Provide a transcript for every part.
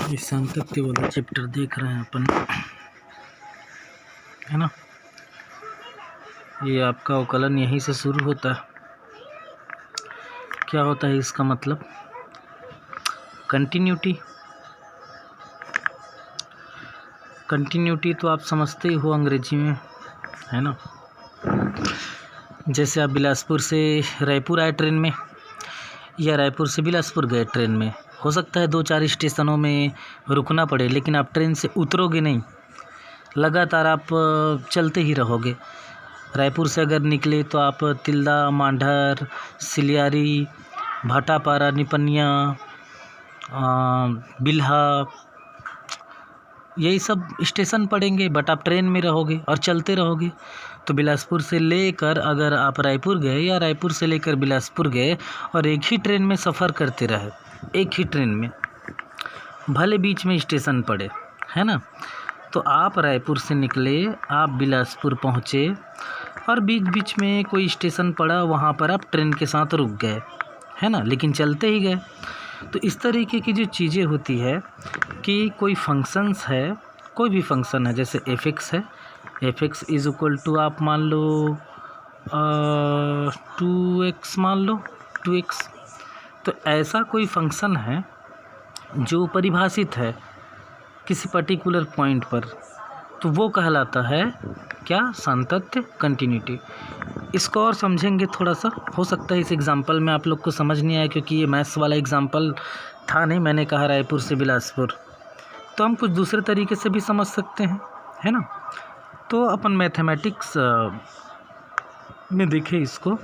ये सांतत्य वाला चैप्टर देख रहे हैं अपन, है ना। ये आपका अवकलन यहीं से शुरू होता है। क्या होता है इसका मतलब? कंटिन्यूटी। कंटिन्यूटी तो आप समझते ही हो अंग्रेजी में, है ना। जैसे आप बिलासपुर से रायपुर आए ट्रेन में, या रायपुर से बिलासपुर गए ट्रेन में, हो सकता है 2-4 स्टेशनों में रुकना पड़े, लेकिन आप ट्रेन से उतरोगे नहीं, लगातार आप चलते ही रहोगे। रायपुर से अगर निकले तो आप तिल्दा, मांढर, सिलियारी, भाटापारा, निपनिया, बिल्हा, यही सब स्टेशन पड़ेंगे, बट आप ट्रेन में रहोगे और चलते रहोगे। तो बिलासपुर से लेकर अगर आप रायपुर गए, या रायपुर से लेकर बिलासपुर गए और एक ही ट्रेन में सफ़र करते रहे, एक ही ट्रेन में, भले बीच में स्टेशन पड़े, है ना। तो आप रायपुर से निकले, आप बिलासपुर पहुँचे और बीच बीच में कोई स्टेशन पड़ा, वहाँ पर आप ट्रेन के साथ रुक गए, है ना, लेकिन चलते ही गए। तो इस तरीके की जो चीज़ें होती है कि कोई फंक्शंस है, कोई भी फंक्शन है, जैसे एफ(x) है, एफ(x) इज इक्वल टू आप मान लो 2x, मान लो 2x। तो ऐसा कोई फंक्शन है जो परिभाषित है किसी पर्टिकुलर पॉइंट पर, तो वो कहलाता है क्या? सातत्य, कंटिन्यूटी। इसको और समझेंगे थोड़ा सा, हो सकता है इस एग्जांपल में आप लोग को समझ नहीं आया, क्योंकि ये मैथ्स वाला एग्जांपल था नहीं। मैंने कहा रायपुर से बिलासपुर, तो हम कुछ दूसरे तरीके से भी समझ सकते हैं, है ना। तो अपन मैथमेटिक्स में देखें इसको,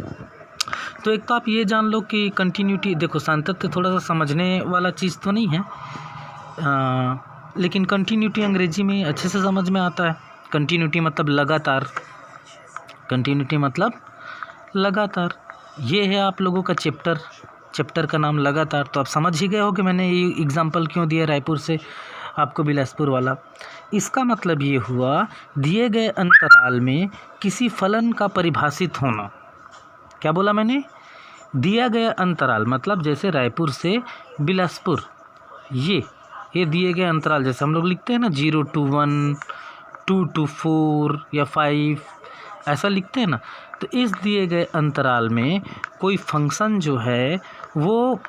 तो एक तो आप ये जान लो कि कंटिन्यूटी, देखो सातत्य थोड़ा सा समझने वाला चीज़ तो नहीं है, लेकिन कंटिन्यूटी अंग्रेजी में अच्छे से समझ में आता है। कंटिन्यूटी मतलब लगातार, कंटिन्यूटी मतलब लगातार। ये है आप लोगों का चैप्टर का नाम लगातार। तो आप समझ ही गए हो कि मैंने ये एग्जांपल क्यों दिया रायपुर से आपको बिलासपुर वाला। इसका मतलब ये हुआ, दिए गए अंतराल में किसी फलन का परिभाषित होना। क्या बोला मैंने? दिया गया अंतराल, मतलब जैसे रायपुर से बिलासपुर, ये दिए गए अंतराल, जैसे हम लोग लिखते हैं ना 0 to 1, 2 to 4 या 5, ऐसा लिखते हैं ना। तो इस दिए गए अंतराल में कोई फंक्शन जो है वो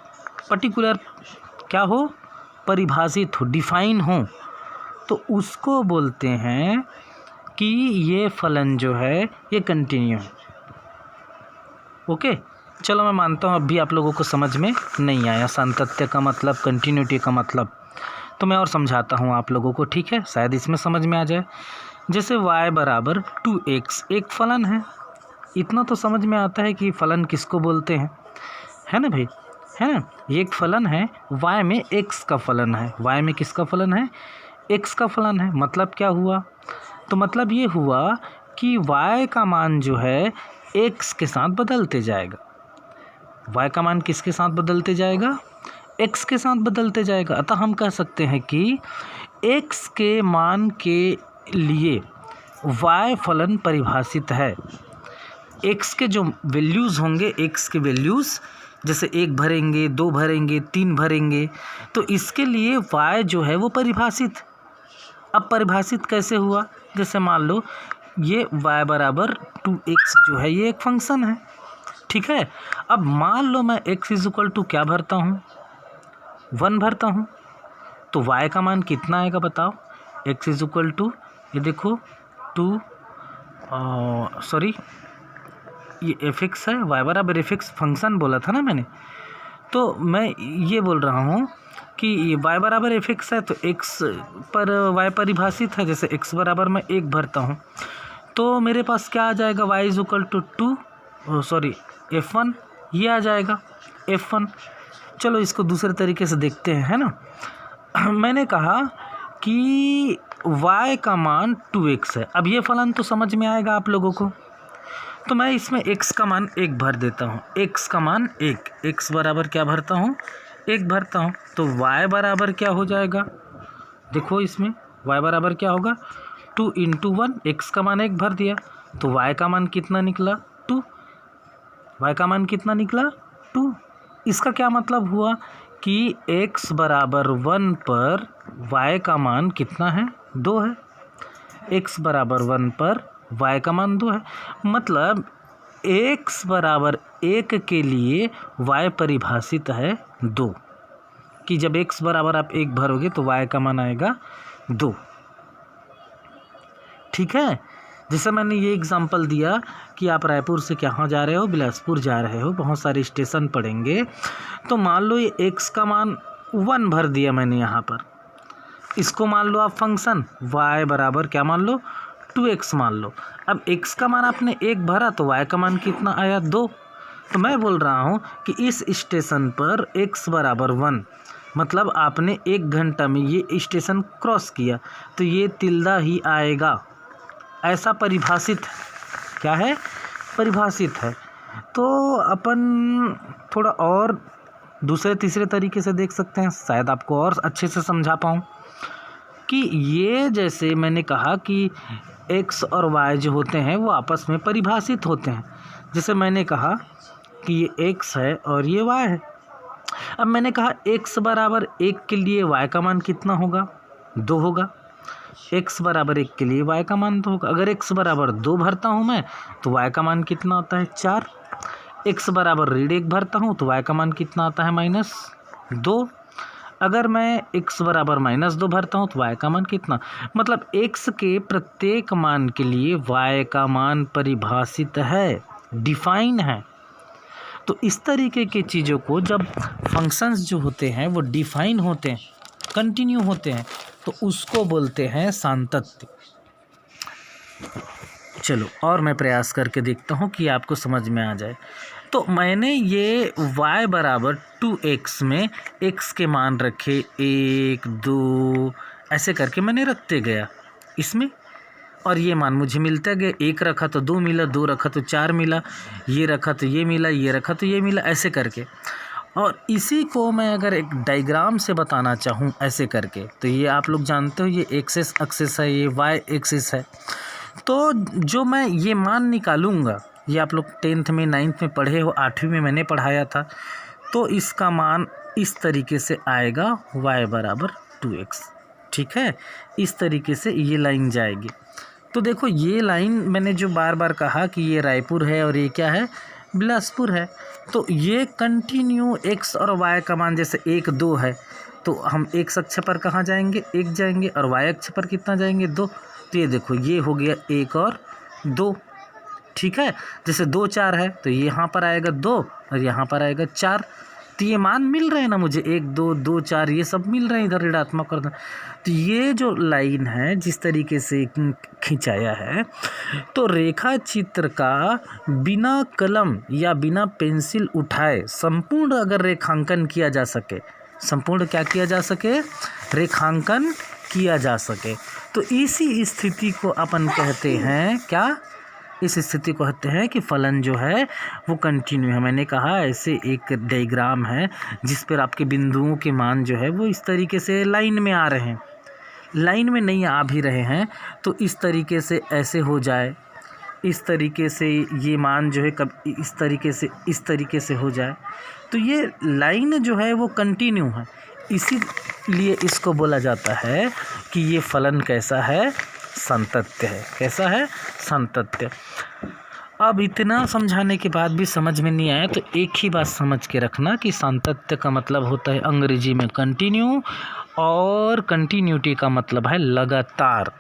पर्टिकुलर क्या हो? परिभाषित हो, डिफाइन हो, तो उसको बोलते हैं कि ये फलन जो है ये कंटिन्यू है। ओके, चलो मैं मानता हूँ अभी आप लोगों को समझ में नहीं आया सातत्य का मतलब, कंटिन्यूटी का मतलब, तो मैं और समझाता हूँ आप लोगों को, ठीक है, शायद इसमें समझ में आ जाए। जैसे y बराबर 2x एक फलन है, इतना तो समझ में आता है कि फलन किसको बोलते हैं, है ना भाई, है ना। ये एक फलन है, y में x का फलन है, y में किसका फलन है? x का फलन है। मतलब क्या हुआ? तो मतलब ये हुआ कि y का मान जो है x के साथ बदलते जाएगा। y का मान किसके साथ बदलते जाएगा? x के साथ बदलते जाएगा। अतः हम कह सकते हैं कि x के मान के लिए y फलन परिभाषित है। x के जो वैल्यूज़ होंगे, x के वैल्यूज़ जैसे 1 भरेंगे, 2 भरेंगे, 3 भरेंगे, तो इसके लिए y जो है वो परिभाषित। अब परिभाषित कैसे हुआ? जैसे मान लो ये y बराबर 2x जो है ये एक फंक्शन है, ठीक है। अब मान लो मैं x इज इक्वल टू क्या भरता हूँ? 1 भरता हूँ, तो y का मान कितना आएगा बताओ? x इज इक्वल टू, ये देखो 2, सॉरी ये f(x) है, y बराबर f(x) फंक्शन बोला था ना मैंने, तो मैं ये बोल रहा हूँ कि ये y बराबर f(x) है, तो x पर y परिभाषित है। जैसे x बराबर मैं 1 भरता हूँ, तो मेरे पास क्या आ जाएगा? y is equal to 2, sorry f1, ये आ जाएगा f1। चलो इसको दूसरे तरीके से देखते हैं, है ना। मैंने कहा कि y का मान 2x है। अब ये फलन तो समझ में आएगा आप लोगों को, तो मैं इसमें x का मान 1 भर देता हूँ। x का मान 1, x बराबर क्या भरता हूँ? 1 भरता हूँ। तो y बराबर क्या हो जाएगा? देखो इसमें y बराबर क्या होगा? 2 × 1, x का मान 1 भर दिया, तो y का मान कितना निकला? 2। y का मान कितना निकला? 2। इसका क्या मतलब हुआ कि x बराबर 1 पर y का मान कितना है, 2 है। x बराबर 1 पर y का मान 2 है, मतलब x बराबर 1 के लिए y परिभाषित है 2, कि जब x बराबर आप 1 भरोगे तो y का मान आएगा 2। ठीक है, जैसे मैंने ये एग्जांपल दिया कि आप रायपुर से कहाँ जा रहे हो, बिलासपुर जा रहे हो, बहुत सारे स्टेशन पड़ेंगे, तो मान लो ये x का मान 1 भर दिया मैंने यहाँ पर। इसको मान लो आप फंक्शन y बराबर क्या मान लो, 2x मान लो। अब x का मान आपने 1 भरा तो y का मान कितना आया, 2। तो मैं बोल रहा हूँ कि इस स्टेशन पर x बराबर 1, मतलब आपने 1 घंटा में ये स्टेशन क्रॉस किया, तो ये तिल्दा ही आएगा। ऐसा परिभाषित क्या है, परिभाषित है। तो अपन थोड़ा और दूसरे तीसरे तरीके से देख सकते हैं, शायद आपको और अच्छे से समझा पाऊँ। कि ये जैसे मैंने कहा कि x और y जो होते हैं वो आपस में परिभाषित होते हैं। जैसे मैंने कहा कि ये x है और ये y है। अब मैंने कहा x बराबर 1 के लिए y का मान कितना होगा, 2 होगा। x बराबर 1 के लिए y का मान 2 होगा। अगर x बराबर 2 भरता हूँ मैं तो y का मान कितना आता है, 4। x बराबर 1 भरता हूँ तो y का मान कितना आता है, -2। अगर मैं x बराबर -2 भरता हूँ तो y का मान कितना, मतलब x के प्रत्येक मान के लिए y का मान परिभाषित है, डिफाइन है। तो इस तरीके की चीज़ों को जब फंक्शंस जो होते हैं वो डिफाइन होते हैं, कंटिन्यू होते हैं, तो उसको बोलते हैं सातत्य। चलो और मैं प्रयास करके देखता हूँ कि आपको समझ में आ जाए। तो मैंने ये y बराबर 2x में x के मान रखे 1, 2 ऐसे करके मैंने रखते गया इसमें, और ये मान मुझे मिलता गया। 1 रखा तो 2 मिला, 2 रखा तो 4 मिला, ये रखा तो ये मिला, ये रखा तो ये मिला, ऐसे करके। और इसी को मैं अगर एक डायग्राम से बताना चाहूँ ऐसे करके, तो ये आप लोग जानते हो ये एक्सिस एक्सिस है, ये y एक्सिस है। तो जो मैं ये मान निकालूंगा, ये आप लोग 10th में 9th में पढ़े हो, 8वीं में मैंने पढ़ाया था, तो इसका मान इस तरीके से आएगा y बराबर 2x। ठीक है, इस तरीके से ये लाइन जाएगी। तो देखो ये लाइन मैंने जो बार बार कहा कि ये रायपुर है और ये क्या है, बिलासपुर है। तो ये कंटिन्यू x और y का मान जैसे 1, 2 है, तो हम x अक्ष पर कहाँ जाएंगे, 1 जाएंगे, और y अक्ष पर कितना जाएंगे, 2। तो ये देखो ये हो गया 1 और 2। ठीक है, जैसे 2, 4 है तो यहाँ पर आएगा 2 और यहाँ पर आएगा 4। तो ये मान मिल रहे हैं ना मुझे, 1, 2, 2, 4 ये सब मिल रहे हैं इधर ऋणात्मक और। तो ये जो लाइन है जिस तरीके से खिंचाया है, तो रेखा चित्र का बिना कलम या बिना पेंसिल उठाए संपूर्ण अगर रेखांकन किया जा सके, संपूर्ण क्या किया जा सके, रेखांकन किया जा सके, तो इसी स्थिति को अपन कहते हैं क्या, इस स्थिति को कहते हैं कि फलन जो है वो कंटिन्यू है। मैंने कहा ऐसे एक डायग्राम है जिस पर आपके बिंदुओं के मान जो है वो इस तरीके से लाइन में आ रहे हैं, लाइन में नहीं आ भी रहे हैं, तो इस तरीके से ऐसे हो जाए, इस तरीके से ये मान जो है कब इस तरीके से हो जाए, तो ये लाइन जो है वो कंटिन्यू है। इसीलिए इसको बोला जाता है कि ये फलन कैसा है, सातत्य है। कैसा है, सातत्य। अब इतना समझाने के बाद भी समझ में नहीं आया तो एक ही बात समझ के रखना कि सातत्य का मतलब होता है अंग्रेजी में कंटिन्यू, और कंटिन्यूटी का मतलब है लगातार।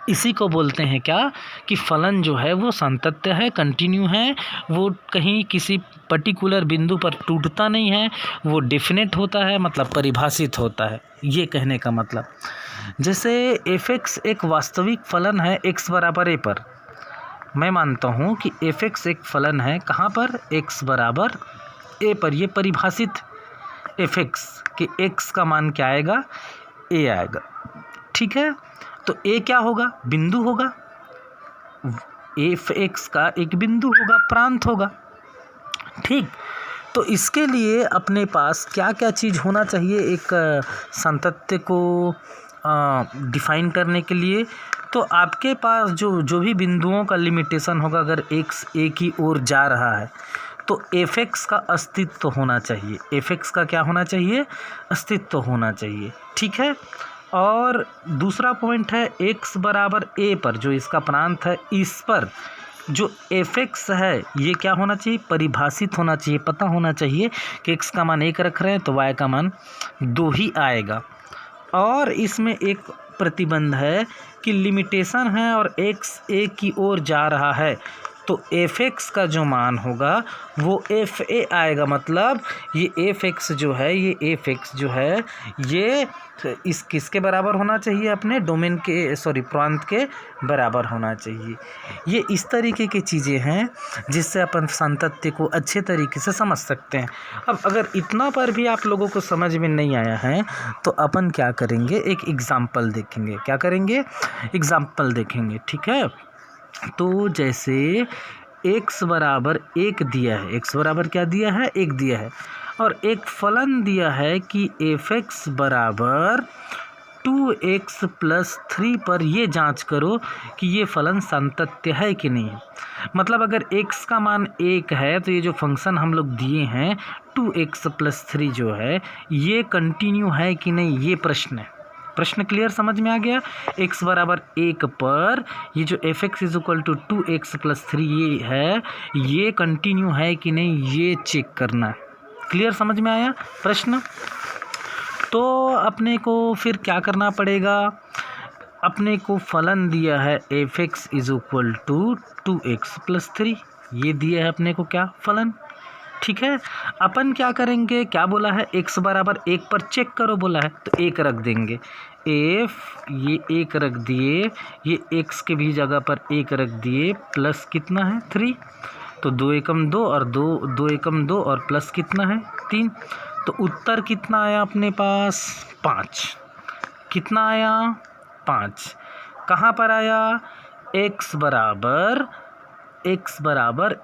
इसी को बोलते हैं क्या कि फलन जो है वो सातत्य है, कंटिन्यू है, वो कहीं किसी पर्टिकुलर बिंदु पर टूटता नहीं है, वो डेफिनेट होता है, मतलब परिभाषित होता है। ये कहने का मतलब, जैसे f(x) एक वास्तविक फलन है x बराबर a पर। मैं मानता हूँ कि f(x) एक फलन है कहाँ पर, x बराबर a पर। ये परिभाषित f(x) कि x का मान क्या आएगा, a आएगा। ठीक है, तो a क्या होगा, बिंदु होगा, f(x) का एक बिंदु होगा, प्रांत होगा। ठीक, तो इसके लिए अपने पास क्या क्या चीज़ होना चाहिए एक सातत्य को डिफाइन करने के लिए। तो आपके पास जो भी बिंदुओं का लिमिटेशन होगा, अगर x a की ओर जा रहा है तो एफ एक्स का अस्तित्व होना चाहिए, एफ एक्स का क्या होना चाहिए, अस्तित्व होना चाहिए, ठीक है। और दूसरा पॉइंट है एक्स बराबर ए पर जो इसका प्रांत है, इस पर जो एफ एक्स है ये क्या होना चाहिए, परिभाषित होना चाहिए, पता होना चाहिए कि एक्स का मान 1 रख रहे हैं तो वाई का मान 2 ही आएगा। और इसमें एक प्रतिबंध है कि लिमिटेशन है और एक्स ए की ओर जा रहा है, तो एफ एक्स का जो मान होगा वो एफ ए आएगा। मतलब ये एफ एक्स जो है, ये एफ एक्स जो है ये इस किसके बराबर होना चाहिए, अपने डोमेन के प्रांत के बराबर होना चाहिए। ये इस तरीके की चीज़ें हैं जिससे अपन सातत्य को अच्छे तरीके से समझ सकते हैं। अब अगर इतना पर भी आप लोगों को समझ में नहीं आया है तो अपन क्या करेंगे, एक एग्ज़ाम्पल देखेंगे। क्या करेंगे, एग्ज़ाम्पल देखेंगे, ठीक है। तो जैसे x बराबर 1 दिया है, x बराबर क्या दिया है, 1 दिया है, और एक फलन दिया है कि एफ एक्स बराबर 2x + 3 पर ये जांच करो कि ये फलन सातत्य है कि नहीं। मतलब अगर x का मान 1 है तो ये जो फंक्शन हम लोग दिए हैं 2x + 3 जो है ये कंटिन्यू है कि नहीं, ये प्रश्न है। प्रश्न क्लियर समझ में आ गया। x बराबर 1 पर ये जो f x is equal to 2x + 3 ये है, ये कंटिन्यू है कि नहीं, ये चेक करना है। क्लियर समझ में आया प्रश्न। तो अपने को फिर क्या करना पड़ेगा, अपने को फलन दिया है f x is equal to 2x + 3, ये दिया है अपने को क्या, फलन, ठीक है। अपन क्या करेंगे, क्या बोला है, x बराबर 1 पर चेक करो बोला है, तो 1 रख देंगे। ये 1 रख दिए, ये x के भी जगह पर 1 रख दिए, प्लस कितना है 3, तो 2 एकम 2 और 2 एकम 2 और प्लस कितना है 3, तो उत्तर कितना आया अपने पास 5। कितना आया 5। कहाँ पर आया, x बराबर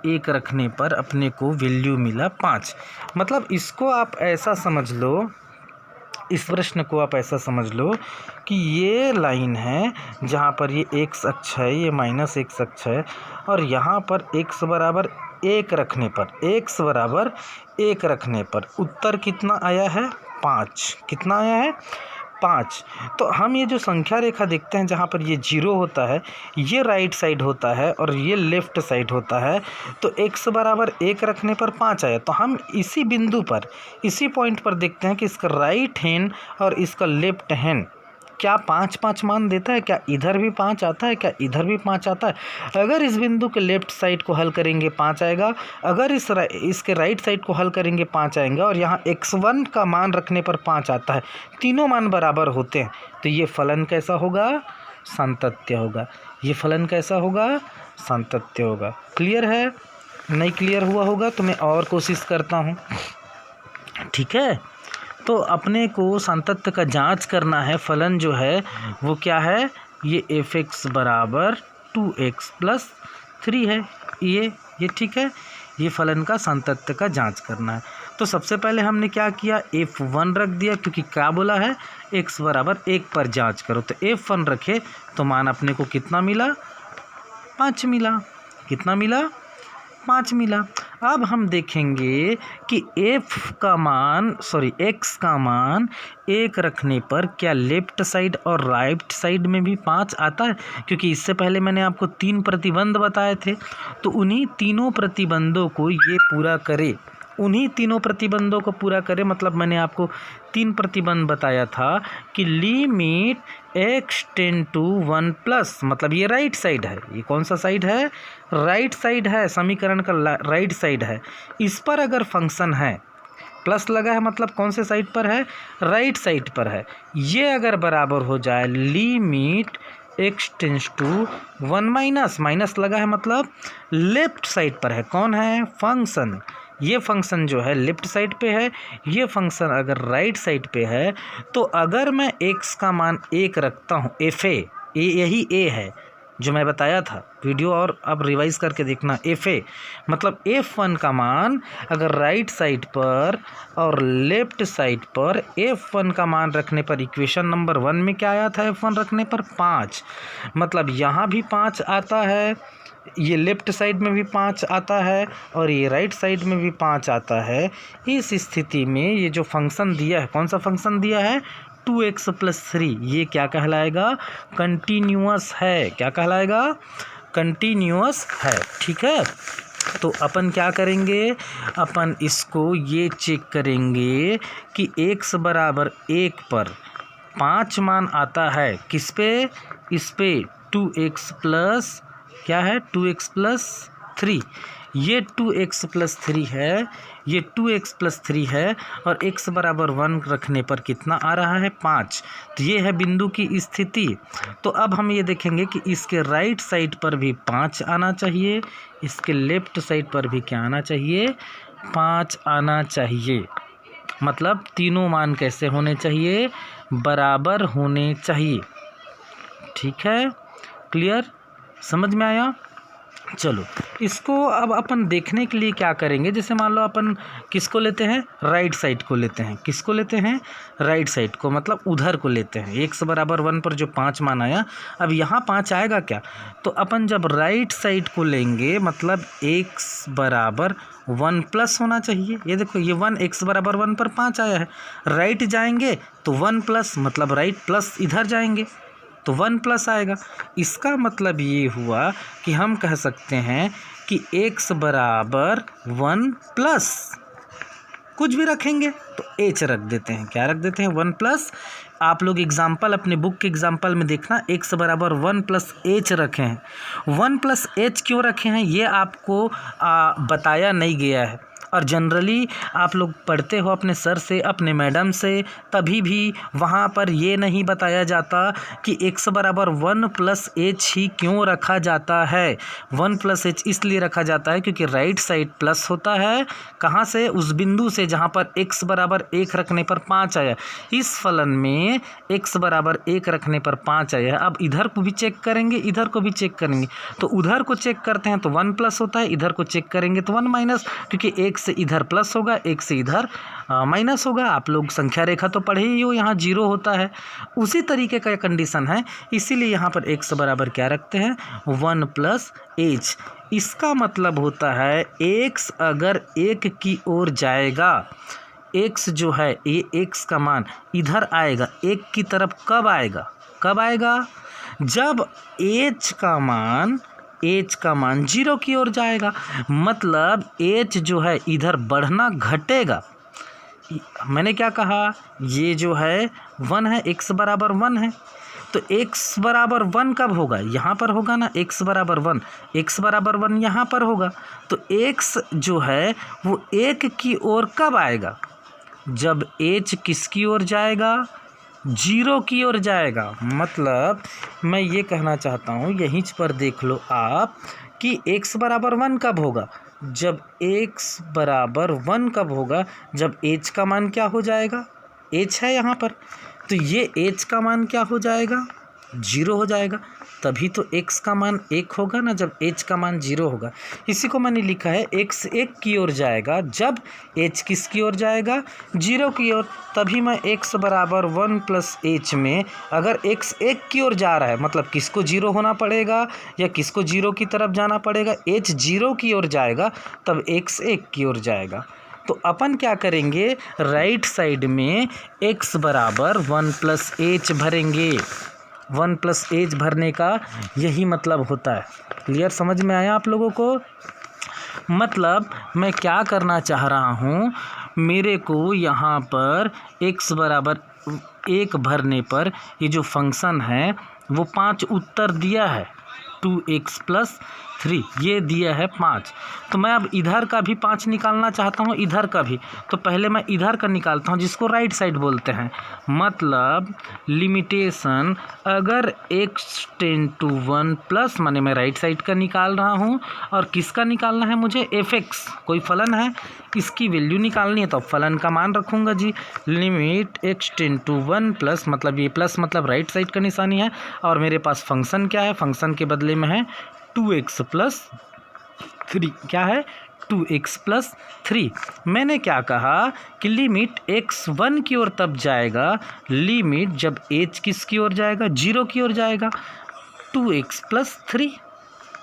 1 रखने पर अपने को वैल्यू मिला 5। मतलब इसको आप ऐसा समझ लो, इस प्रश्न को आप ऐसा समझ लो कि ये लाइन है जहाँ पर ये x अक्ष है, ये -x अक्ष है, और यहाँ पर x बराबर 1 रखने पर, x बराबर 1 रखने पर उत्तर कितना आया है 5। कितना आया है 5। तो हम ये जो संख्या रेखा देखते हैं जहाँ पर ये 0 होता है, ये राइट साइड होता है और ये लेफ़्ट साइड होता है, तो x बराबर 1 रखने पर 5 आया। तो हम इसी बिंदु पर, इसी पॉइंट पर देखते हैं कि इसका राइट हैंड और इसका लेफ्ट हैंड क्या 5-5 मान देता है, क्या इधर भी 5 आता है, क्या इधर भी 5 आता है। अगर इस बिंदु के लेफ्ट साइड को हल करेंगे 5 आएगा, अगर इसके राइट साइड को हल करेंगे 5 आएंगे, और यहाँ x1 का मान रखने पर 5 आता है, तीनों मान बराबर होते हैं, तो ये फलन कैसा होगा, सातत्य होगा। ये फलन कैसा होगा, सातत्य होगा। क्लियर है, नहीं क्लियर हुआ होगा तो मैं और कोशिश करता हूँ, ठीक है। तो अपने को सातत्य का जांच करना है, फलन जो है वो क्या है, ये एफ एक्स बराबर 2x + 3 है, ये ठीक है, ये फलन का सातत्य का जांच करना है। तो सबसे पहले हमने क्या किया, f1 रख दिया, क्योंकि क्या बोला है x बराबर 1 पर जांच करो, तो f1 रखे तो मान अपने को कितना मिला, 5 मिला। कितना मिला, 5 मिला। अब हम देखेंगे कि x का मान 1 रखने पर क्या लेफ्ट साइड और राइट साइड में भी 5 आता है, क्योंकि इससे पहले मैंने आपको 3 प्रतिबंध बताए थे, तो उन्हीं तीनों प्रतिबंधों को ये पूरा करे, उन्हीं तीनों प्रतिबंधों को पूरा करे। मतलब मैंने आपको 3 प्रतिबंध बताया था कि लिमिट x टेंड टू 1+, मतलब ये राइट साइड है, ये कौन सा साइड है, राइट साइड है, समीकरण का राइट साइड है, इस पर अगर फंक्शन है, प्लस लगा है मतलब कौन से साइड पर है, राइट साइड पर है, ये अगर बराबर हो जाए limit x tends to 1- minus लगा है मतलब लेफ्ट साइड पर है, कौन है, फंक्शन। ये फंक्शन जो है लेफ्ट साइड पे है, ये फंक्शन अगर राइट साइड पे है, तो अगर मैं x का मान 1 रखता हूँ, एफ ए, यही a है, जो मैं बताया था वीडियो, और अब रिवाइज करके देखना। FA मतलब F1 का मान अगर राइट साइड पर और लेफ्ट साइड पर F1 का मान रखने पर, इक्वेशन नंबर 1 में क्या आया था F1 रखने पर 5, मतलब यहाँ भी 5 आता है, ये लेफ्ट साइड में भी 5 आता है और ये राइट साइड में भी 5 आता है। इस स्थिति में ये जो फंक्शन दिया है, कौन सा फंक्शन दिया है, 2x + 3, ये क्या कहलाएगा, कंटिन्यूअस है। क्या कहलाएगा, कंटिन्यूअस है। ठीक है, तो अपन क्या करेंगे, अपन इसको ये चेक करेंगे कि x बराबर 1 पर 5 मान आता है, किस पे, इस पे 2x प्लस क्या है, 2x + 3, ये 2x + 3 है, ये 2x + 3 है, और x बराबर 1 रखने पर कितना आ रहा है, 5। तो ये है बिंदु की स्थिति। तो अब हम ये देखेंगे कि इसके राइट साइड पर भी 5 आना चाहिए, इसके लेफ्ट साइड पर भी क्या आना चाहिए, 5 आना चाहिए। मतलब तीनों मान कैसे होने चाहिए, बराबर होने चाहिए। ठीक है, क्लियर, समझ में आया। चलो इसको अब अपन देखने के लिए क्या करेंगे, जैसे मान लो अपन किसको लेते हैं, राइट साइड को लेते हैं। किसको लेते हैं, राइट साइड को, मतलब उधर को लेते हैं। x बराबर 1 पर जो 5 मान आया, अब यहाँ 5 आएगा क्या, तो अपन जब राइट साइड को लेंगे मतलब x बराबर 1 प्लस होना चाहिए। ये देखो ये 1, x बराबर 1 पर 5 आया है, राइट जाएंगे तो 1 प्लस, मतलब राइट प्लस इधर जाएंगे तो 1 प्लस आएगा। इसका मतलब ये हुआ कि हम कह सकते हैं कि x बराबर 1 प्लस, कुछ भी रखेंगे तो h रख देते हैं। क्या रख देते हैं, 1 प्लस। आप लोग एग्जाम्पल अपने बुक के एग्जाम्पल में देखना, x बराबर 1 प्लस h रखे हैं। 1 प्लस h क्यों रखे हैं ये आपको बताया नहीं गया है, और जनरली आप लोग पढ़ते हो अपने सर से, अपने मैडम से, तभी भी वहाँ पर ये नहीं बताया जाता कि x बराबर 1 प्लस h ही क्यों रखा जाता है। 1 प्लस h इसलिए रखा जाता है क्योंकि राइट साइड प्लस होता है, कहाँ से, उस बिंदु से जहाँ पर x बराबर 1 रखने पर 5 आया। इस फलन में x बराबर 1 रखने पर 5 आया। अब इधर को भी चेक करेंगे, इधर को भी चेक करेंगे, तो उधर को चेक करते हैं तो 1 प्लस होता है, इधर को चेक करेंगे तो 1 माइनस, क्योंकि एक से इधर प्लस होगा, एक से इधर माइनस होगा। आप लोग संख्या रेखा तो पढ़े ही हो, यहाँ 0 होता है, उसी तरीके का कंडीशन है, इसीलिए यहाँ पर x बराबर क्या रखते हैं, 1 प्लस h। इसका मतलब होता है x अगर 1 की ओर जाएगा, x जो है ये x का मान इधर आएगा, 1 की तरफ कब आएगा, कब आएगा, जब h का मान 0 की ओर जाएगा। मतलब h जो है इधर बढ़ना घटेगा। मैंने क्या कहा, ये जो है 1 है, x बराबर 1 है, तो x बराबर 1 कब होगा, यहाँ पर होगा ना, x बराबर 1, x बराबर 1 यहाँ पर होगा। तो x जो है वो 1 की ओर कब आएगा, जब h किसकी ओर जाएगा, 0 की ओर जाएगा। मतलब मैं ये कहना चाहता हूँ, यहीं पर देख लो आप कि x बराबर 1 कब होगा, जब x बराबर 1 कब होगा, जब h का मान क्या हो जाएगा, h है यहाँ पर, तो ये h का मान क्या हो जाएगा, 0 हो जाएगा। तभी तो x का मान 1 होगा ना, जब h का मान 0 होगा। इसी को मैंने लिखा है x 1 की ओर जाएगा, जब h किसकी ओर जाएगा, 0 की ओर। तभी मैं x बराबर 1 प्लस h में अगर x 1 की ओर जा रहा है, मतलब किसको 0 होना पड़ेगा या किसको 0 की तरफ जाना पड़ेगा, h 0 की ओर जाएगा तब x 1 की ओर जाएगा। तो अपन क्या करेंगे, राइट साइड में x बराबर 1 प्लस h भरेंगे। 1 प्लस h भरने का यही मतलब होता है। क्लियर, समझ में आया आप लोगों को। मतलब मैं क्या करना चाह रहा हूँ, मेरे को यहाँ पर x बराबर 1 भरने पर ये जो फंक्शन है वो 5 उत्तर दिया है, 2x + 3, ये दिया है 5। तो मैं अब इधर का भी 5 निकालना चाहता हूँ, इधर का भी। तो पहले मैं इधर का निकालता हूँ जिसको राइट साइड बोलते हैं। मतलब लिमिटेशन अगर x टेंड टू 1 प्लस, माने मैं राइट साइड का निकाल रहा हूँ और किसका निकालना है मुझे, fx, कोई फलन है इसकी वैल्यू निकालनी है। तो फलन का मान रखूँगा जी, limit x tend to 1 plus, मतलब ये प्लस मतलब राइट साइड का निशानी है। और मेरे पास फंक्शन क्या है, फंक्शन के बदले में है 2x प्लस 3। क्या है, 2x प्लस 3। मैंने क्या कहा कि लिमिट x 1 की ओर तब जाएगा, लिमिट जब h किसकी ओर जाएगा, 0 की ओर जाएगा। 2x प्लस 3,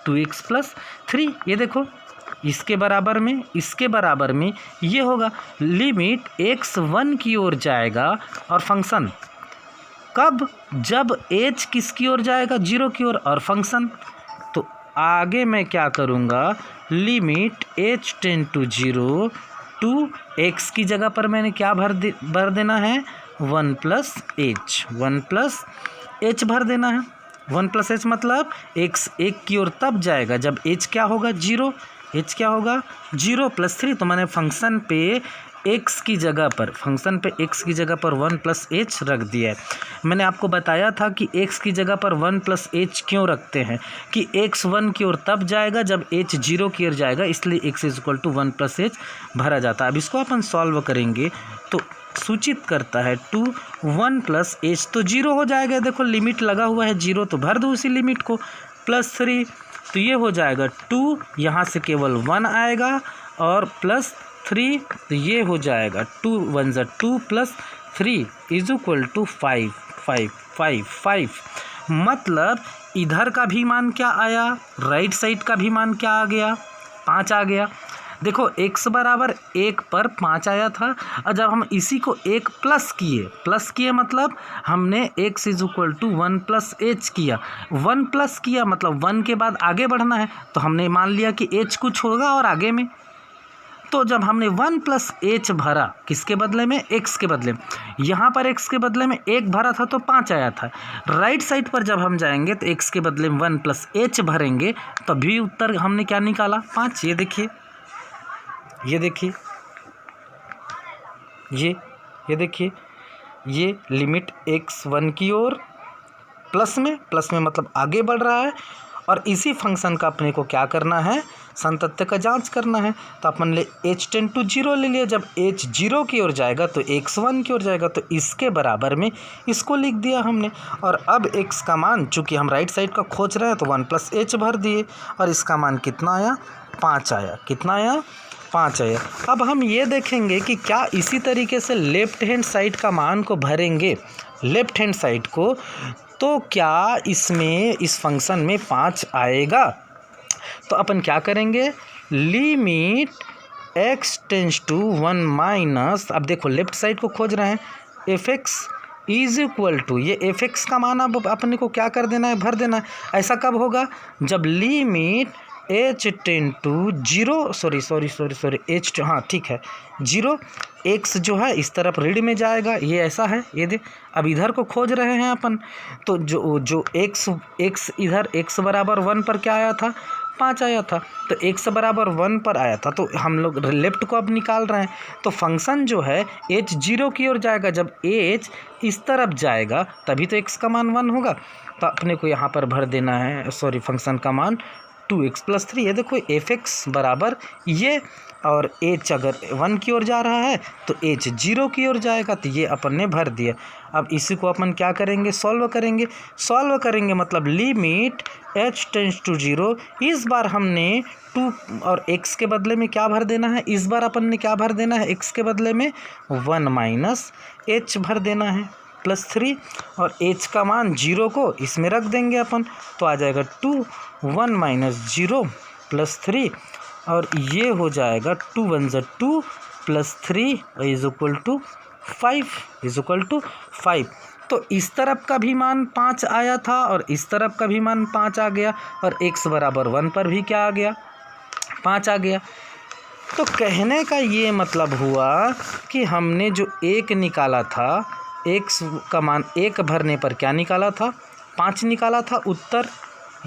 2x प्लस 3, ये देखो इसके बराबर में, इसके बराबर में ये होगा। लिमिट x 1 की ओर जाएगा और फंक्शन कब, जब h किसकी ओर जाएगा, 0 की ओर, और फंक्शन। तो आगे मैं क्या करूँगा, limit h tend to 0 to x की जगह पर मैंने क्या भर देना है, 1 प्लस h, 1 प्लस h भर देना है। 1 प्लस h मतलब x 1 की ओर तब जाएगा जब h क्या होगा, 0, h क्या होगा, 0 प्लस 3। तो मैंने फंक्शन पे x की जगह पर, फंक्शन पे x की जगह पर 1 प्लस h रख दिया है। मैंने आपको बताया था कि x की जगह पर 1 प्लस h क्यों रखते हैं, कि x 1 की ओर तब जाएगा जब h 0 की ओर जाएगा, इसलिए x is equal to 1 plus h भरा जाता है। अब इसको अपन सॉल्व करेंगे तो सूचित करता है 2, 1 प्लस h तो 0 हो जाएगा। देखो लिमिट लगा हुआ है 0, तो भर दो उसी लिमिट को, प्लस 3, तो ये हो जाएगा 2, यहाँ से केवल 1 आएगा और प्लस 3, तो ये हो जाएगा 2 1 ज़ा 2 प्लस 3 इज इक्वल टू 5, 5, 5, 5। मतलब इधर का भी मान क्या आया, राइट साइड का भी मान क्या आ गया, 5 आ गया। देखो x बराबर 1 पर 5 आया था, और जब हम इसी को 1 प्लस किए मतलब हमने x is equal to 1 plus h किया। 1 प्लस किया मतलब 1 के बाद आगे बढ़ना है, तो हमने मान लिया कि h कुछ होगा और आगे में। तो जब हमने 1 प्लस h भरा किसके बदले में, x के बदले में, यहाँ पर x के बदले में 1 भरा था तो 5 आया था। राइट साइड पर जब हम जाएंगे तो x के बदले में 1 प्लस h भरेंगे, तभी उत्तर हमने क्या निकाला, 5। ये देखिए, ये देखिए, ये देखिए, ये लिमिट x 1 की ओर प्लस में मतलब आगे बढ़ रहा है। और इसी फंक्शन का अपने को क्या करना है, संतत्य का जांच करना है। तो अपन ले h टेंड टू 0 ले लिया, जब h 0 की ओर जाएगा तो x 1 की ओर जाएगा, तो इसके बराबर में इसको लिख दिया हमने। और अब x का मान, चूँकि हम राइट साइड का खोज रहे हैं, तो 1 प्लस h भर दिए और इसका मान कितना आया, 5 आया। कितना आया, 5 आया। अब हम ये देखेंगे कि क्या इसी तरीके से लेफ्ट हैंड साइड का मान को भरेंगे, लेफ्ट हैंड साइड को, तो क्या इसमें, इस फंक्शन में 5 आएगा। तो अपन क्या करेंगे, limit x tends to 1 minus, अब देखो लेफ्ट साइड को खोज रहे हैं, fx इज इक्वल टू, ये fx का मान अब अपने को क्या कर देना है, भर देना है। ऐसा कब होगा, जब limit h tend to 0, sorry h, हाँ ठीक है 0, x जो है इस तरफ रीड में जाएगा, ये ऐसा है, ये दे। अब इधर को खोज रहे हैं अपन, तो जो x इधर x बराबर 1 पर क्या आया था, 5 आया था। तो x बराबर 1 पर आया था, तो हम लोग लेफ्ट को अब निकाल रहे हैं। तो फंक्शन जो है h 0 की ओर जाएगा, जब h इस तरफ जाएगा तभी तो x का मान 1 होगा। तो अपने को यहाँ पर भर देना है, सॉरी फंक्शन का मान 2x प्लस 3। ये देखो fx बराबर ये, और h अगर 1 की ओर जा रहा है तो h 0 की ओर जाएगा, तो ये अपन ने भर दिया। अब इसी को अपन क्या करेंगे, सॉल्व करेंगे मतलब लिमिट h टेंड्स टू 0, इस बार हमने 2 और x के बदले में क्या भर देना है, इस बार अपन ने क्या भर देना है, x के बदले में 1 माइनस h भर देना है प्लस 3, और h का मान 0 को इसमें रख देंगे अपन, तो आ जाएगा 2, 1 माइनस 0 प्लस 3, और ये हो जाएगा 2 1 ज़ा 2 प्लस 3 इज इक्वल टू 5, तो इस तरफ का भी मान 5 आया था और इस तरफ का भी मान 5 आ गया, और x बराबर 1 पर भी क्या आ गया, 5 आ गया। तो कहने का ये मतलब हुआ कि हमने जो 1 निकाला था, x का मान 1 भरने पर क्या निकाला था, 5 निकाला था उत्तर,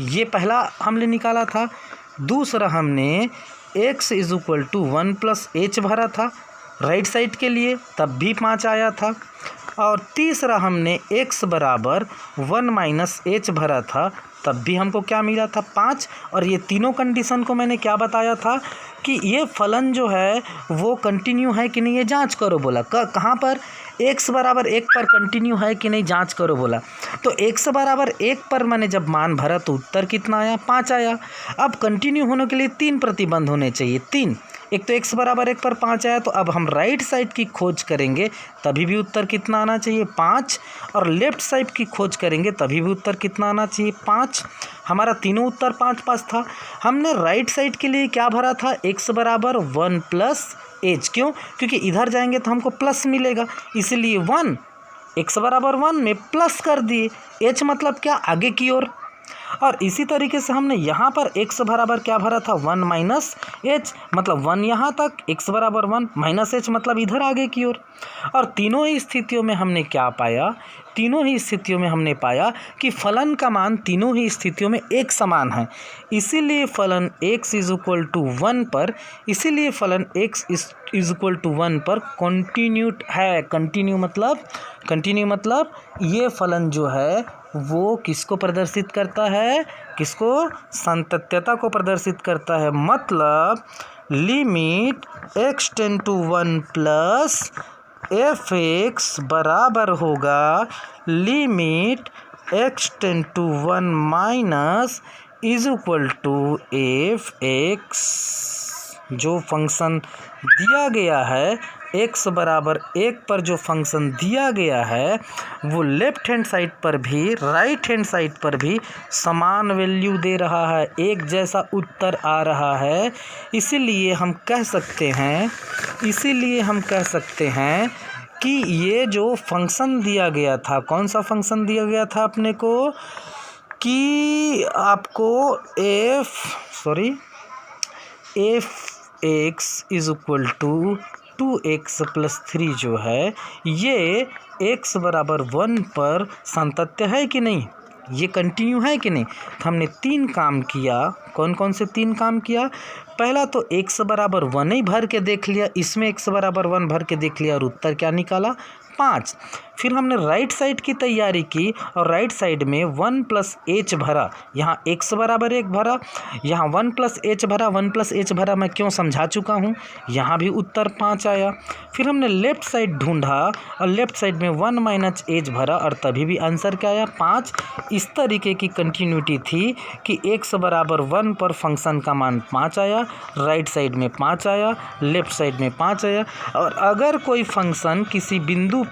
ये पहला हमने निकाला था। दूसरा हमने x is equal to 1 plus h भरा था राइट साइड के लिए, तब भी 5 आया था। और तीसरा हमने x बराबर 1 माइनस एच भरा था, तब भी हमको क्या मिला था 5। और ये तीनों कंडीशन को मैंने क्या बताया था कि ये फलन जो है वो कंटिन्यू है कि नहीं, ये जांच करो बोला। कहाँ पर? x बराबर 1 पर कंटिन्यू है कि नहीं जांच करो बोला। तो x बराबर 1 पर मैंने जब मान भरा तो उत्तर कितना आया? 5 आया। अब कंटिन्यू होने के लिए 3 प्रतिबंध होने चाहिए, 3। एक तो x बराबर 1 पर 5 आया, तो अब हम राइट साइड की खोज करेंगे तभी भी उत्तर कितना आना चाहिए? 5। और लेफ्ट साइड की खोज करेंगे तभी भी उत्तर कितना आना चाहिए? 5। हमारा तीनों उत्तर 5-5 था। हमने राइट साइड के लिए क्या भरा था? x बराबर 1 प्लस एच। क्यों? क्योंकि इधर जाएंगे तो हमको प्लस मिलेगा, इसीलिए 1 x बराबर 1 में प्लस कर दिए। h मतलब क्या? आगे की ओर। और इसी तरीके से हमने यहाँ पर x बराबर क्या भरा था? 1 माइनस एच, मतलब 1 यहाँ तक, x बराबर 1 माइनस एच मतलब इधर आगे की ओर। और तीनों ही स्थितियों में हमने क्या पाया? तीनों ही स्थितियों में हमने पाया कि फलन का मान तीनों ही स्थितियों में एक समान है। इसीलिए फलन x इज इक्वल टू 1 पर, इसीलिए फलन x इज इक्वल टू 1 पर कंटिन्यूट है। कंटिन्यू मतलब ये फलन जो है वो किसको प्रदर्शित करता है? किसको? सातत्यता को प्रदर्शित करता है। मतलब limit x tend to 1 plus f x बराबर होगा limit x tend to 1 minus is equal to f x. जो फंक्शन दिया गया है x बराबर 1 पर, जो फंक्शन दिया गया है वो लेफ्ट हैंड साइड पर भी राइट हैंड साइड पर भी समान वैल्यू दे रहा है, एक जैसा उत्तर आ रहा है। इसीलिए हम कह सकते हैं कि ये जो फंक्शन दिया गया था, कौन सा फंक्शन दिया गया था अपने को? कि आपको f x is equal to 2x plus 3 जो है ये x बराबर 1 पर सातत्य है कि नहीं, ये कंटिन्यू है कि नहीं। तो हमने 3 काम किया। कौन कौन से 3 काम किया? पहला तो x बराबर 1 ही भर के देख लिया, इसमें x बराबर 1 भर के देख लिया और उत्तर क्या निकाला? 5। फिर हमने राइट साइड की तैयारी की और राइट साइड में 1 प्लस एच भरा, यहाँ x बराबर 1 भरा, यहाँ 1 प्लस एच भरा। 1 प्लस एच भरा मैं क्यों समझा चुका हूँ, यहाँ भी उत्तर 5 आया। फिर हमने लेफ्ट साइड ढूंढा और लेफ्ट साइड में 1 माइनस एच भरा और तभी भी आंसर क्या आया? 5। इस तरीके की कंटिन्यूटी थी कि x बराबर 1 पर फंक्शन का मान 5 आया, राइट साइड में 5 आया, लेफ्ट साइड में 5 आया। और अगर कोई फंक्शन किसी बिंदु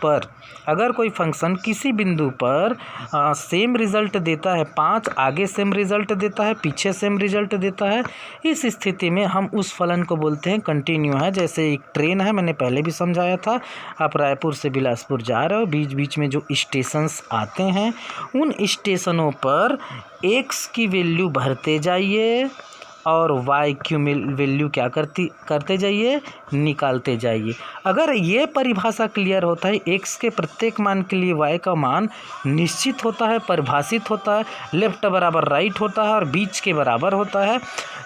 पर सेम रिजल्ट देता है, 5 आगे सेम रिजल्ट देता है, पीछे सेम रिजल्ट देता है, इस स्थिति में हम उस फलन को बोलते हैं कंटिन्यू है। जैसे एक ट्रेन है, मैंने पहले भी समझाया था, आप रायपुर से बिलासपुर जा रहे हो, बीच बीच में जो स्टेशंस आते हैं उन स्टेशनों पर x की वैल्यू भरते जाइए और y की वैल्यू क्या करते जाइए? निकालते जाइए। अगर ये परिभाषा क्लियर होता है, x के प्रत्येक मान के लिए y का मान निश्चित होता है, परिभाषित होता है, लेफ्ट बराबर राइट होता है और बीच के बराबर होता है,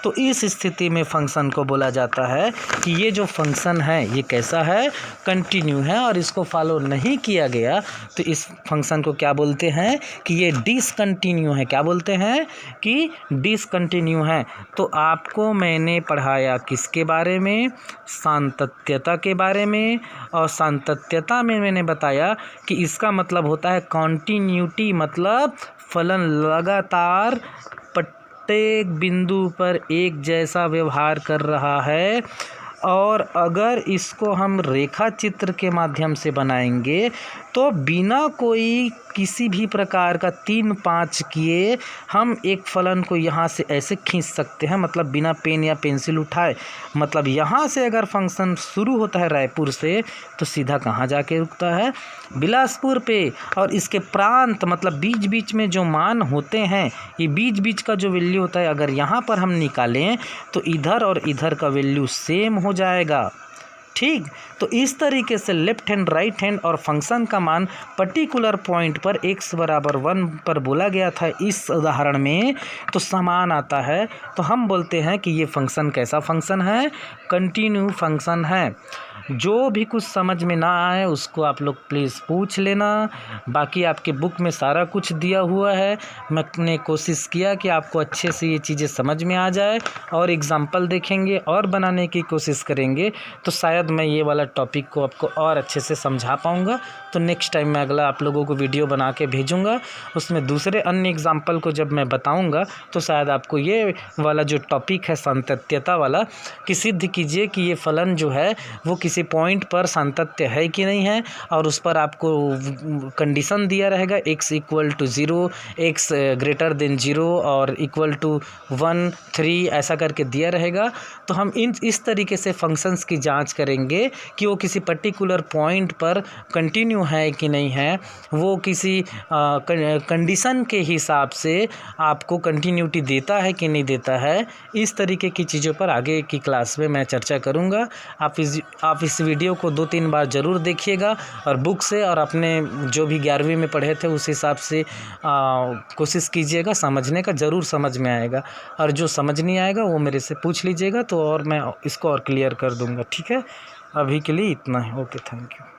तो इस स्थिति में फंक्शन को बोला जाता है कि ये जो फंक्शन है ये कैसा है? कंटिन्यू है। और इसको फॉलो नहीं किया गया तो इस फंक्शन को क्या बोलते हैं? कि ये डिसकंटिन्यू है। क्या बोलते हैं? कि डिसकंटिन्यू है। तो आपको मैंने पढ़ाया किसके बारे में? सातत्यता के बारे में। और सातत्यता में मैंने बताया कि इसका मतलब होता है कॉन्टिन्यूटी, मतलब फलन लगातार प्रत्येक बिंदु पर एक जैसा व्यवहार कर रहा है। और अगर इसको हम रेखा चित्र के माध्यम से बनाएंगे तो बिना कोई किसी भी प्रकार का 3-5 किए हम एक फलन को यहाँ से ऐसे खींच सकते हैं, मतलब बिना पेन या पेंसिल उठाए। मतलब यहाँ से अगर फंक्शन शुरू होता है रायपुर से तो सीधा कहाँ जाके रुकता है? बिलासपुर पे। और इसके प्रांत मतलब बीच बीच में जो मान होते हैं, ये बीच बीच का जो वैल्यू होता है, अगर यहाँ पर हम निकालें तो इधर और इधर का वैल्यू सेम हो जाएगा। ठीक। तो इस तरीके से लेफ्ट हैंड राइट हैंड और फंक्शन का मान पर्टिकुलर पॉइंट पर x बराबर 1 पर बोला गया था इस उदाहरण में, तो समान आता है। तो हम बोलते हैं कि ये फंक्शन कैसा फंक्शन है, कंटिन्यू फंक्शन है। जो भी कुछ समझ में ना आए उसको आप लोग प्लीज़ पूछ लेना। बाकी आपके बुक में सारा कुछ दिया हुआ है। मैंने कोशिश किया कि आपको अच्छे से ये चीज़ें समझ में आ जाए, और एग्जाम्पल देखेंगे और बनाने की कोशिश करेंगे तो शायद मैं ये वाला टॉपिक को आपको और अच्छे से समझा पाऊँगा। तो नेक्स्ट टाइम मैं अगला आप लोगों को वीडियो बना के भेजूँगा, उसमें दूसरे अन्य एग्जाम्पल को जब मैं बताऊँगा तो शायद आपको ये वाला जो टॉपिक है सातत्यता वाला, कि सिद्ध कीजिए कि ये फलन जो है वो किसी पॉइंट पर सातत्य है कि नहीं है, और उस पर आपको कंडीशन दिया रहेगा x equal to 0, x greater than 0 और इक्वल टू 1, 3 ऐसा करके दिया रहेगा। तो हम इस तरीके से फंक्शंस की जांच करेंगे कि वो किसी पर्टिकुलर पॉइंट पर कंटिन्यू है कि नहीं है, वो किसी कंडीशन के हिसाब से आपको कंटिन्यूटी देता है कि नहीं देता है। इस तरीके की चीज़ों पर आगे की क्लास में मैं चर्चा करूँगा। आप इस वीडियो को 2-3 बार ज़रूर देखिएगा, और बुक से और अपने जो भी 11वीं में पढ़े थे उस हिसाब से कोशिश कीजिएगा समझने का, ज़रूर समझ में आएगा। और जो समझ नहीं आएगा वो मेरे से पूछ लीजिएगा, तो और मैं इसको और क्लियर कर दूँगा। ठीक है, अभी के लिए इतना है। Okay, thank you.